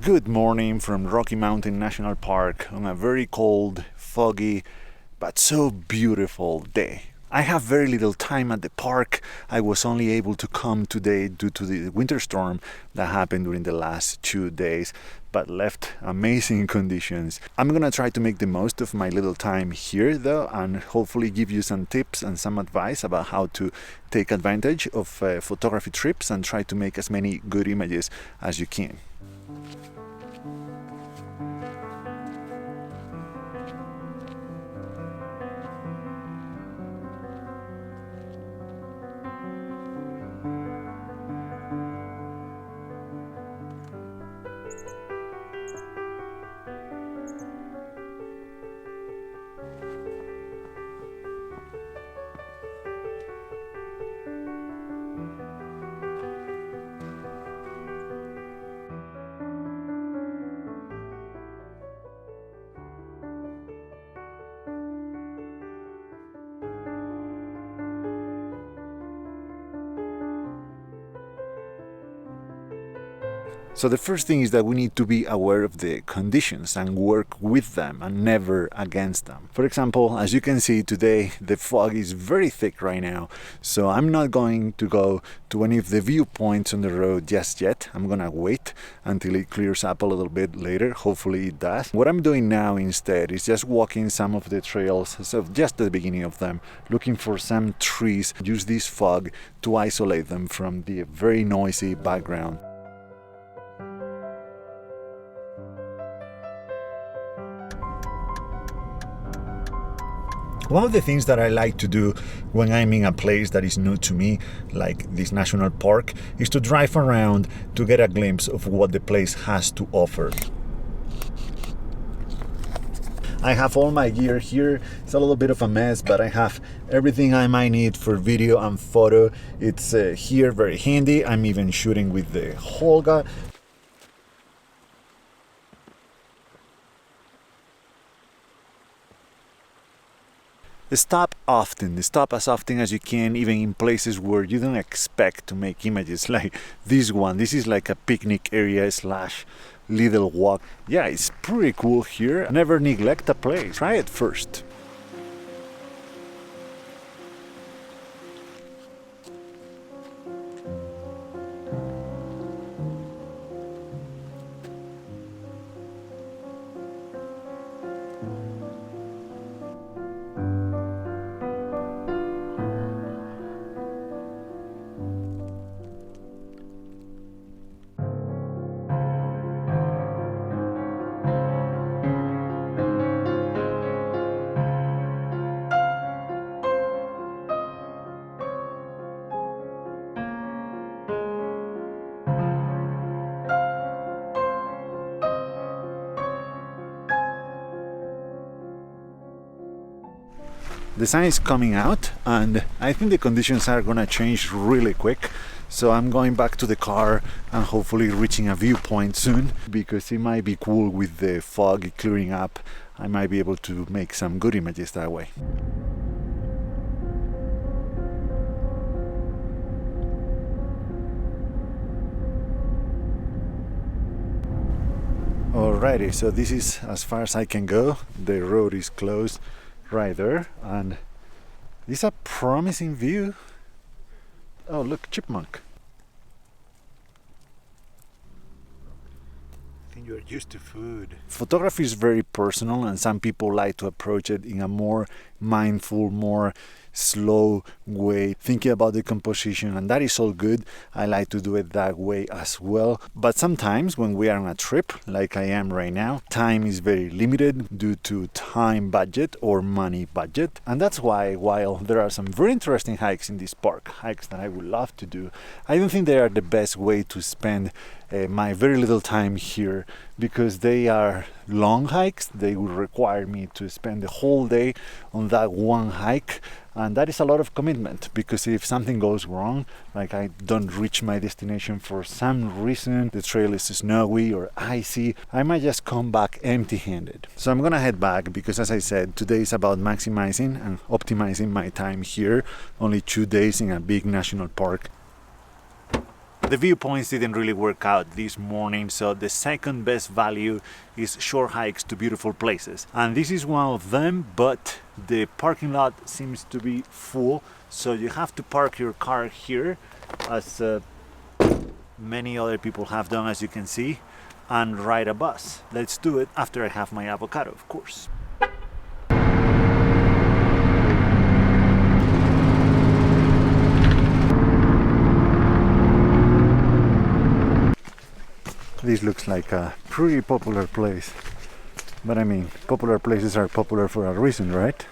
Good morning from Rocky Mountain National Park on a very cold, foggy, but so beautiful day. I have very little time at the park. I was only able to come today due to the winter storm that happened during the last 2 days, but left amazing conditions. I'm gonna try to make the most of my little time here though, and hopefully give you some tips and some advice about how to take advantage of photography trips and try to make as many good images as you can. So the first thing is that we need to be aware of the conditions and work with them and never against them. For example, as you can see today, the fog is very thick right now, so I'm not going to go to any of the viewpoints on the road just yet. I'm gonna wait until it clears up a little bit later. Hopefully it does. What I'm doing now instead is just walking some of the trails, so just at the beginning of them, looking for some trees. Use this fog to isolate them from the very noisy background. One of the things that I like to do when I'm in a place that is new to me, like this national park, is to drive around to get a glimpse of what the place has to offer. I have all my gear here. It's a little bit of a mess, but I have everything I might need for video and photo. It's here, very handy. I'm even shooting with the Holga. Stop often, stop as often as you can, even in places where you don't expect to make images, like this one. This is like a picnic area slash little walk. Yeah, it's pretty cool here. Never neglect a place. Try it first. The sun is coming out and I think the conditions are gonna change really quick. So I'm going back to the car and hopefully reaching a viewpoint soon, because it might be cool with the fog clearing up. I might be able to make some good images that way. Alrighty, so this is as far as I can go. The road is closed right there, and this is a promising view. Oh look, chipmunk. I think you're used to food. Photography is very personal, and some people like to approach it in a more mindful, more slow way, thinking about the composition, and that is all good. I like to do it that way as well. But sometimes when we are on a trip, like I am right now, time is very limited due to time budget or money budget. And that's why, while there are some very interesting hikes in this park, hikes that I would love to do, I don't think they are the best way to spend my very little time here, because they are long hikes. They would require me to spend the whole day on that one hike, and that is a lot of commitment, because if something goes wrong, like I don't reach my destination for some reason, the trail is snowy or icy, I might just come back empty-handed. So I'm gonna head back, because as I said, today is about maximizing and optimizing my time here. Only 2 days in a big national park. The viewpoints didn't really work out this morning, so the second best value is short hikes to beautiful places. And this is one of them, but the parking lot seems to be full, so you have to park your car here, as many other people have done, as you can see, and ride a bus. Let's do it after I have my avocado, of course. This looks like a pretty popular place, but I mean, popular places are popular for a reason, right?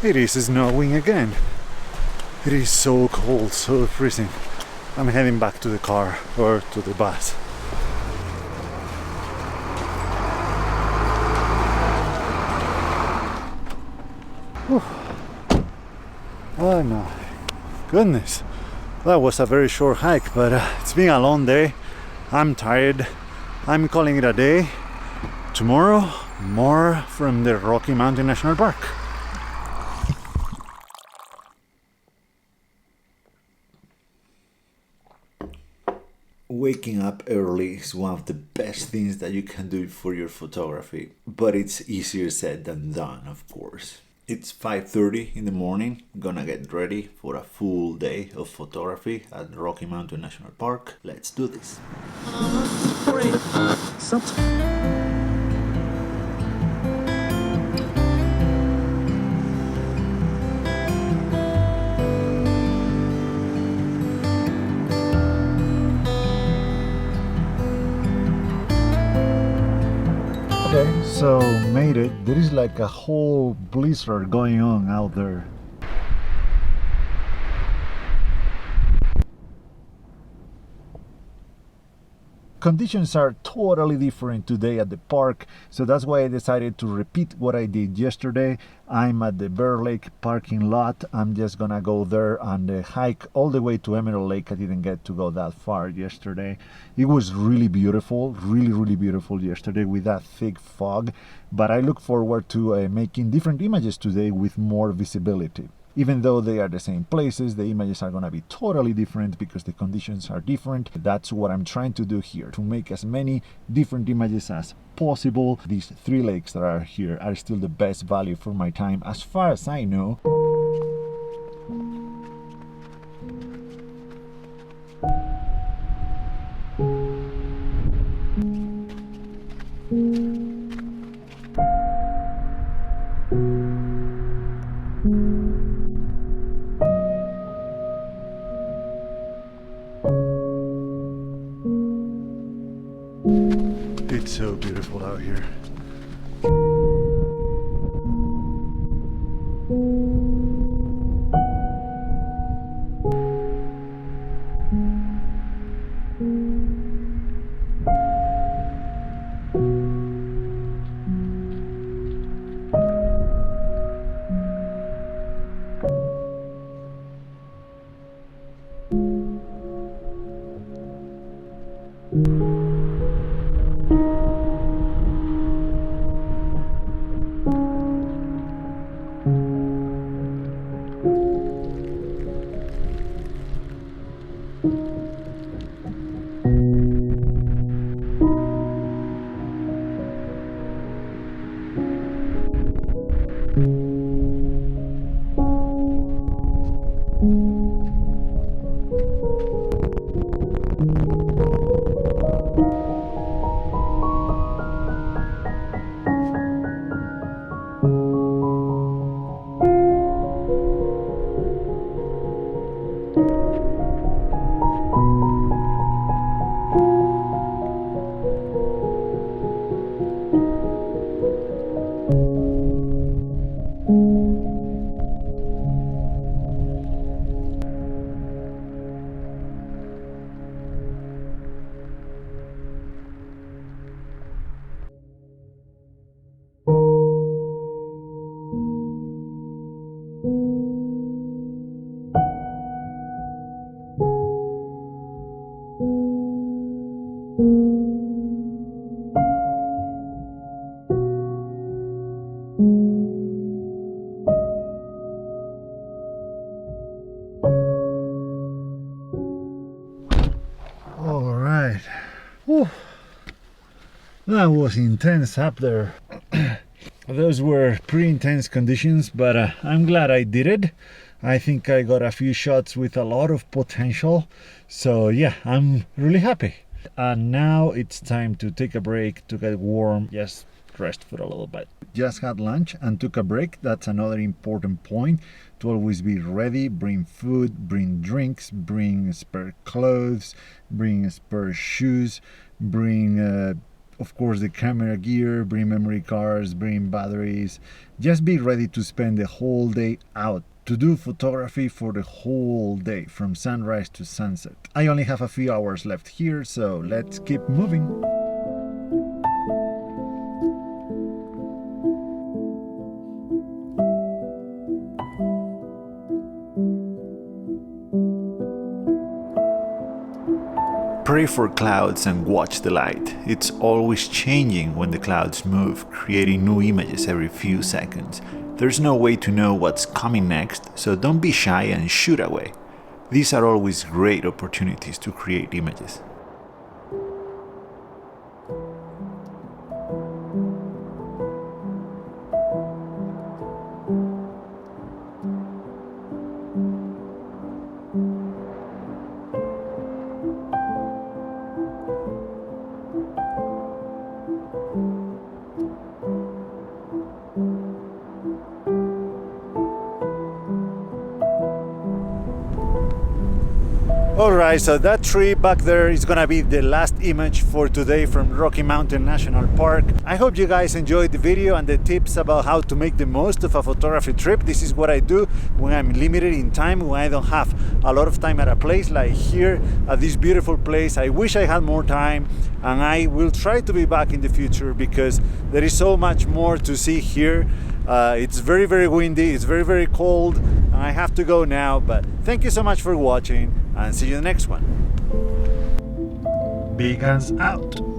It is snowing again. It is so cold, so freezing. I'm heading back to the car or to the bus. Whew. Oh my goodness. That was a very short hike, but it's been a long day. I'm tired. I'm calling it a day. Tomorrow, more from the Rocky Mountain National Park. Waking up early is one of the best things that you can do for your photography, but it's easier said than done, of course. It's 5:30 in the morning, gonna get ready for a full day of photography at Rocky Mountain National Park. Let's do this. Okay, so made it. There is like a whole blizzard going on out there. Conditions are totally different today at the park, so that's why I decided to repeat what I did yesterday. I'm at the Bear Lake parking lot. I'm just gonna go there and hike all the way to Emerald Lake. I didn't get to go that far yesterday. It was really beautiful, really beautiful yesterday with that thick fog, but I look forward to making different images today with more visibility. Even though they are the same places, the images are going to be totally different because the conditions are different. That's what I'm trying to do here, to make as many different images as possible. These 3 lakes that are here are still the best value for my time, as far as I know. beautiful out here. All right. Whew. That was intense up there. Those were pretty intense conditions, but I'm glad I did it. I think I got a few shots with a lot of potential. So yeah, I'm really happy. And now it's time to take a break to get warm, just rest for a little bit. Just had lunch and took a break. That's another important point, to always be ready. Bring food, bring drinks, bring spare clothes, bring spare shoes, bring of course the camera gear, bring memory cards, bring batteries. Just be ready to spend the whole day out, to do photography for the whole day from sunrise to sunset. I only have a few hours left here, so let's keep moving. Pray for clouds and watch the light. It's always changing when the clouds move, creating new images every few seconds. There's no way to know what's coming next, so don't be shy and shoot away. These are always great opportunities to create images. Alright, so that tree back there is gonna be the last image for today from Rocky Mountain National Park. I hope you guys enjoyed the video and the tips about how to make the most of a photography trip. This is what I do when I'm limited in time, when I don't have a lot of time at a place like here at this beautiful place. I wish I had more time, and I will try to be back in the future because there is so much more to see here. It's very, very windy, it's very, very cold, and I have to go now, but thank you so much for watching and see you in the next one. Big hands out.